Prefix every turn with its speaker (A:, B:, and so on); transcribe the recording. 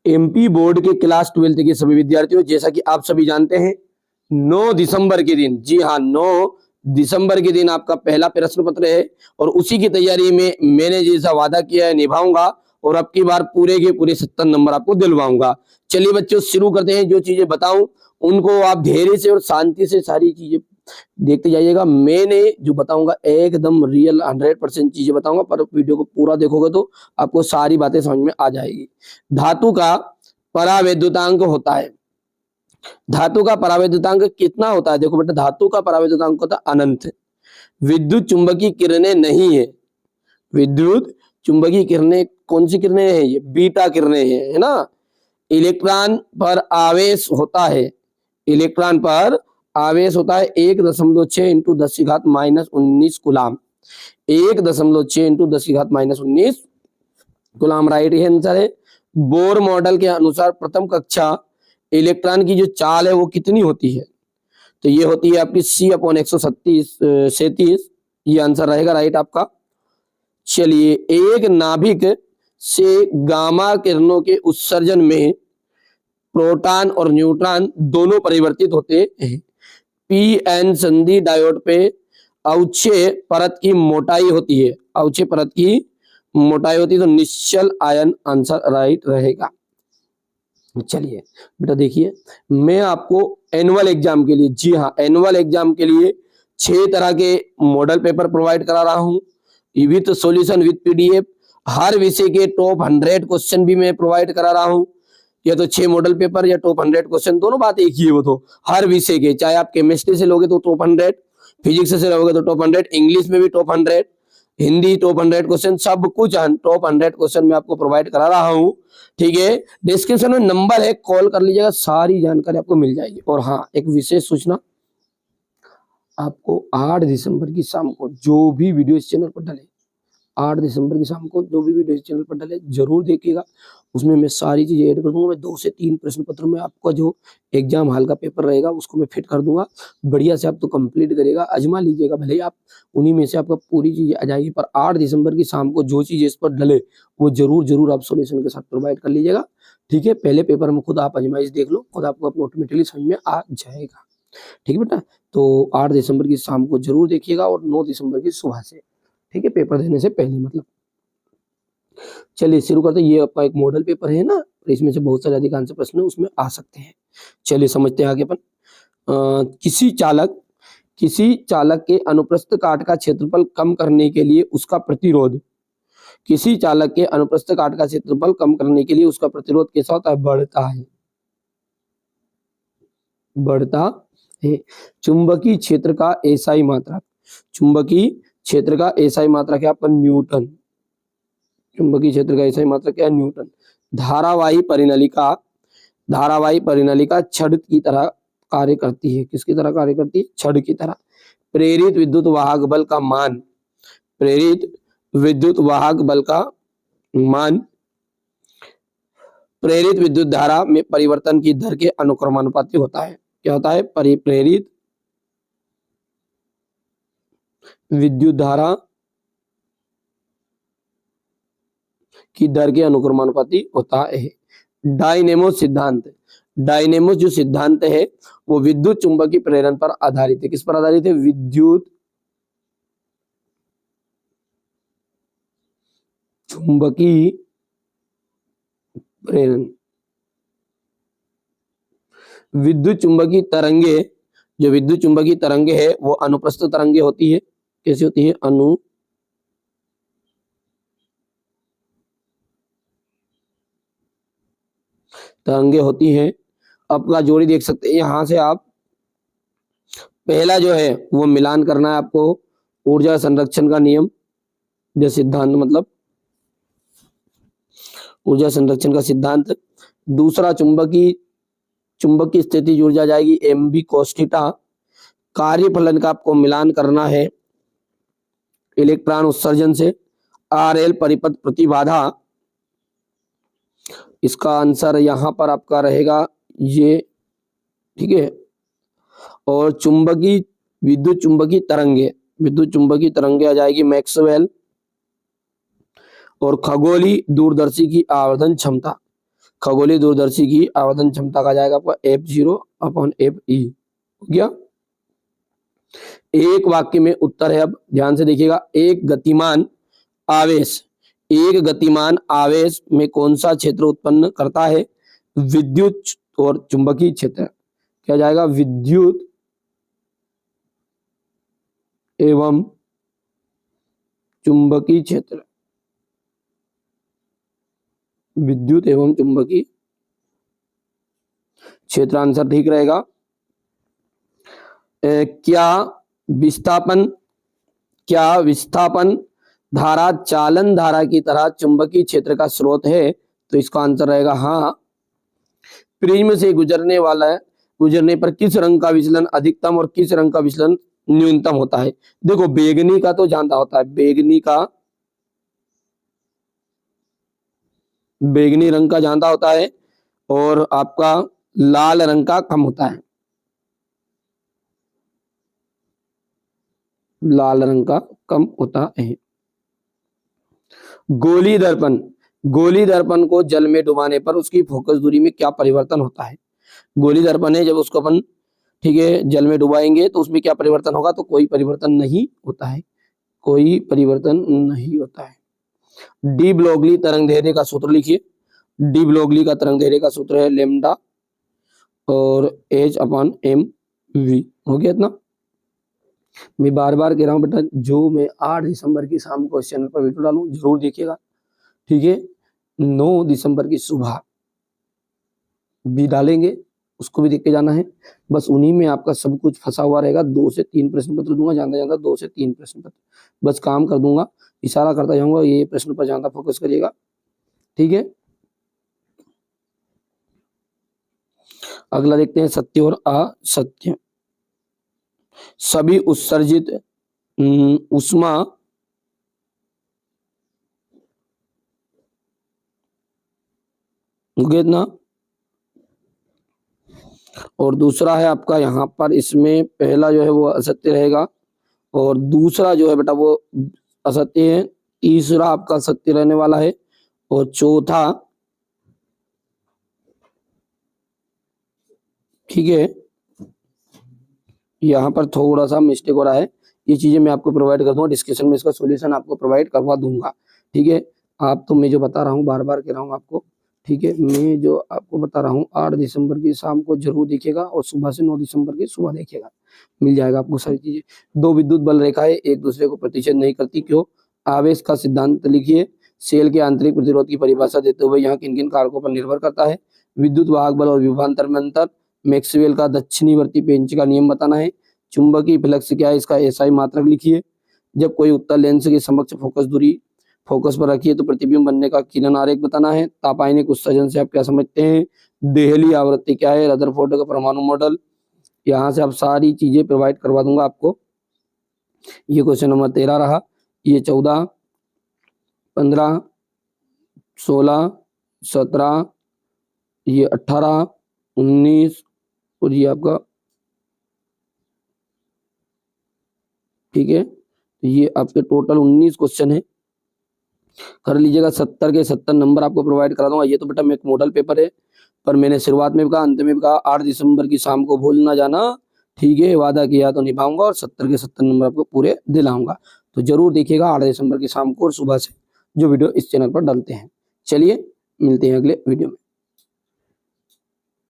A: MP board के class 12th के सभी विद्यार्थियों, जैसा कि आप सभी जानते हैं 9 दिसंबर के दिन, जी हाँ 9 दिसंबर के दिन आपका पहला प्रश्न पत्र है और उसी की तैयारी में मैंने जैसा वादा किया है निभाऊंगा और अब की बार पूरे के पूरे 70 नंबर आपको दिलवाऊंगा। चलिए बच्चों शुरू करते हैं। जो चीजें बताऊं उनको आप धैर्य से और शांति से सारी चीजें देखते जाइएगा। मैंने जो बताऊंगा एकदम रियल 100% चीजें बताऊंगा, पर वीडियो को पूरा देखोगे तो आपको सारी बातें समझ में आ जाएगी। धातु का परावैद्युतांक होता है, धातु का परावैद्युतांक कितना होता है? देखो बेटा, धातु का परावैद्युतांक होता है अनंत। विद्युत चुंबकीय किरणें नहीं है, विद्युत चुंबकीय किरणें कौन सी किरणें हैं? ये बीटा किरणें हैं, है ना। इलेक्ट्रॉन पर आवेश होता है, इलेक्ट्रॉन पर आवेश होता है 1.6 इंटू 10⁻⁻19 गुलाम, 1.6 इंटू 10⁻⁻19 गुलाम, राइट ही आंसर है। बोर मॉडल के अनुसार प्रथम कक्षा इलेक्ट्रॉन की जो चाल है वो कितनी होती है? तो ये होती है आपकी C/137, ये आंसर रहेगा राइट आपका। चलिए, एक नाभिक से गामा किरणों के उत्सर्जन में प्रोटॉन और न्यूट्रॉन दोनों परिवर्तित होते हैं। पीएन संधि डायोड पे अवक्षय परत की मोटाई होती है, अवक्षय परत की मोटाई होती है, तो निश्चल आयन आंसर राइट रहेगा। चलिए बेटा देखिए, मैं आपको एनुअल एग्जाम के लिए, जी हाँ एनुअल एग्जाम के लिए 6 तरह के मॉडल पेपर प्रोवाइड करा रहा हूँ विथ सॉल्यूशन विथ पीडीएफ। हर विषय के टॉप 100 क्वेश्चन भी मैं प्रोवाइड करा रहा हूँ, या तो 6 मॉडल पेपर या टॉप 100 क्वेश्चन, दोनों बात एक ही है। वो तो हर विषय के, चाहे आप केमिस्ट्री से लोगे तो टॉप 100, फिजिक्स से लोगे तो टॉप 100, इंग्लिश में भी टॉप 100, हिंदी टॉप 100 क्वेश्चन, सब कुछ टॉप 100 क्वेश्चन में आपको प्रोवाइड करा रहा हूँ। ठीक है, डिस्क्रिप्शन में नंबर है, कॉल कर लीजिएगा, सारी जानकारी आपको मिल जाएगी। और हाँ, एक विशेष सूचना, आपको 8 दिसंबर की शाम को जो भी वीडियो इस चैनल पर डले, 8 दिसंबर की शाम को जो भी वीडियो इस चैनल पर डले जरूर देखिएगा। उसमें मैं सारी चीजें ऐड कर दूंगा। मैं 2 से 3 प्रश्न पत्र में आपका जो एग्जाम हॉल का पेपर रहेगा उसको मैं फिट कर दूंगा, बढ़िया से आप तो कंप्लीट करिएगा, आजमा लीजिएगा, भले ही आप उन्हीं में से आपका पूरी चीजें आ जाएगी, पर 8 दिसंबर की शाम को जो चीजें इस पर डले वो जरूर आप सोल्यूशन के साथ प्रोवाइड कर लीजिएगा। ठीक है, पहले पेपर में खुद आप आजमाइश देख लो, खुद आपको अपना ऑटोमेटिकली समझ में आ जाएगा। ठीक है बेटा, तो 8 दिसंबर की शाम को जरूर देखिएगा और 9 दिसंबर की सुबह से, ठीक है, पेपर देने से पहले मतलब। चलिए शुरू करते हैं। ये आपका एक मॉडल पेपर है ना, इसमें से बहुत सारे अधिकांश प्रश्न उसमें आ सकते हैं। चलिए समझते हैं आगे अपन। किसी चालक के अनुप्रस्थ काट का क्षेत्रफल कम करने के लिए उसका प्रतिरोध, किसी चालक के अनुप्रस्थ काट का क्षेत्रफल कम करने के लिए उसका प्रतिरोध कैसा होता है? बढ़ता है, बढ़ता है। चुंबकीय क्षेत्र का एसआई मात्रक, चुंबकीय क्षेत्र का एसआई मात्रक है आपका न्यूटन, चुंबकीय क्षेत्र का एसआई मात्रक क्या है? न्यूटन। धारावाही परिनलिका, धारावाही परिनलिका छड़ की तरह कार्य करती है, किसकी तरह कार्य करती है? छड़ की तरह। प्रेरित विद्युत वाहक बल का मान, प्रेरित विद्युत वाहक बल का मान प्रेरित विद्युत धारा में परिवर्तन की दर के अनुक्रमानुपाती होता है। क्या होता है? प्रेरित विद्युत धारा की दर के अनुक्रमानुपाती होता है। डायनेमोस सिद्धांत, डायनेमोस जो सिद्धांत है वो विद्युत चुंबकीय प्रेरण पर आधारित है। किस पर आधारित है? विद्युत चुंबकीय प्रेरण। विद्युत चुंबकीय तरंगे, जो विद्युत चुंबकीय तरंगे है वो अनुप्रस्थ तरंगे होती है। कैसी होती है? तरंगे होती है। आपका जोड़ी देख सकते हैं, यहां से आप पहला जो है वो मिलान करना है आपको, ऊर्जा संरक्षण का नियम, जो सिद्धांत मतलब ऊर्जा संरक्षण का सिद्धांत। दूसरा चुंबकीय स्थिति ऊर्जा जाएगी mv cos थीटा। कार्यफलन का आपको मिलान करना है इलेक्ट्रॉन उत्सर्जन से। RL परिपथ प्रतिबाधा, इसका आंसर यहां पर आपका रहेगा ये, ठीक है। और विद्युत चुंबकीय तरंगे, विद्युत चुंबकीय तरंगे आ जाएगी मैक्सवेल। और खगोलीय दूरदर्शी की आवर्धन क्षमता, खगोलीय दूरदर्शी की आवर्धन क्षमता का जाएगा आपका F0/FE। हो गया। एक वाक्य में उत्तर है। अब ध्यान से देखिएगा, एक गतिमान आवेश में कौन सा क्षेत्र उत्पन्न करता है? विद्युत और चुंबकीय क्षेत्र। क्या जाएगा? विद्युत एवं चुंबकीय क्षेत्र। विद्युत एवं चुंबकीय क्षेत्र आंसर ठीक रहेगा। क्या विस्थापन धारा चालन धारा की तरह चुंबकीय क्षेत्र का स्रोत है? तो इसका आंसर रहेगा हाँ। प्रिज्म से गुजरने पर किस रंग का विचलन अधिकतम और किस रंग का विचलन न्यूनतम होता है? देखो, बैगनी का तो ज्यादा होता है, बैगनी रंग का ज्यादा होता है और आपका लाल रंग का कम होता है। लाल रंग का कम होता है। गोली दर्पण को जल में डुबाने पर उसकी फोकस दूरी में क्या परिवर्तन होता है? गोली दर्पण है, जब उसको अपन ठीक है जल में डुबाएंगे तो उसमें क्या परिवर्तन होगा? तो कोई परिवर्तन नहीं होता है, कोई परिवर्तन नहीं होता है। डी ब्रोगली तरंग दैर्ध्य का सूत्र लिखिए। डी ब्रोगली का तरंग दैर्ध्य का सूत्र है लैम्डा और H/mv। हो गया इतना। मैं बार बार कह रहा हूँ बेटा, जो मैं 8 दिसंबर की शाम को इस चैनल पर वीडियो डालूं जरूर देखिएगा, ठीक है। 9 दिसंबर की सुबह भी डालेंगे, उसको भी देख के जाना है। बस उन्हीं में आपका सब कुछ फंसा हुआ रहेगा। 2 से 3 प्रश्न पत्र दूंगा, ज्यादा 2 से 3 प्रश्न पत्र बस काम कर दूंगा, इशारा करता जाऊंगा, ये प्रश्न पर ज्यादा फोकस करिएगा, ठीक है। अगला देखते हैं, सत्य और असत्य। सभी उत्सर्जित उष्मा ना, और दूसरा है आपका यहाँ पर, इसमें पहला जो है वो असत्य रहेगा और दूसरा जो है बेटा वो असत्य है, तीसरा आपका सत्य रहने वाला है और चौथा, ठीक है, यहाँ पर थोड़ा सा मिस्टेक हो रहा है। ये चीजें मैं आपको प्रोवाइड कर दूंगा डिस्कशन में, इसका सॉल्यूशन आपको प्रोवाइड करवा दूंगा, ठीक है। आप तो मैं जो बता रहा हूँ बार बार कह रहा हूँ आपको, ठीक है, मैं जो आपको बता रहा हूँ 8 दिसंबर की शाम को जरूर देखिएगा और सुबह से 9 दिसंबर की सुबह देखिएगा, मिल जाएगा आपको सारी चीजें। 2 विद्युत बल रेखाएं एक दूसरे को प्रतिच्छेद नहीं करती, क्यों? आवेश का सिद्धांत लिखिए। सेल के आंतरिक प्रतिरोध की परिभाषा देते हुए यहाँ किन किन कारकों पर निर्भर करता है? विद्युत वाहक बल और विभवांतर में अंतर, मैक्सवेल का दक्षिणीवर्ती पेंच का नियम बताना है, चुंबकीय फ्लक्स क्या है इसका एसआई मात्रक लिखिए, जब कोई उत्तल लेंस के समक्ष फोकस पर रखिए तो प्रतिबिंब बनने का किरण आरेख बताना है, तापायनिक उत्सर्जन से आप क्या समझते हैं, देहली आवृत्ति क्या है, रदरफोर्ड का परमाणु मॉडल। यहाँ से आप सारी चीजें प्रोवाइड करवा दूंगा आपको। ये क्वेश्चन नंबर 13 रहा, ये 14, 15, 16, 17, ये 18, 19 और ये आपका, ठीक है, ये आपके टोटल 19 क्वेश्चन है, कर लीजिएगा। 70 के 70 नंबर आपको प्रोवाइड करा दूंगा। ये तो बेटा एक मॉडल पेपर है, पर मैंने शुरुआत में भी कहा, अंत में भी कहा, 8 दिसंबर की शाम को भूल ना जाना, ठीक है, वादा किया तो निभाऊंगा और 70 के 70 नंबर आपको पूरे दिलाऊंगा। तो जरूर देखिएगा 8 दिसंबर की शाम को और सुबह से जो वीडियो इस चैनल पर डालते हैं। चलिए मिलते हैं अगले वीडियो में।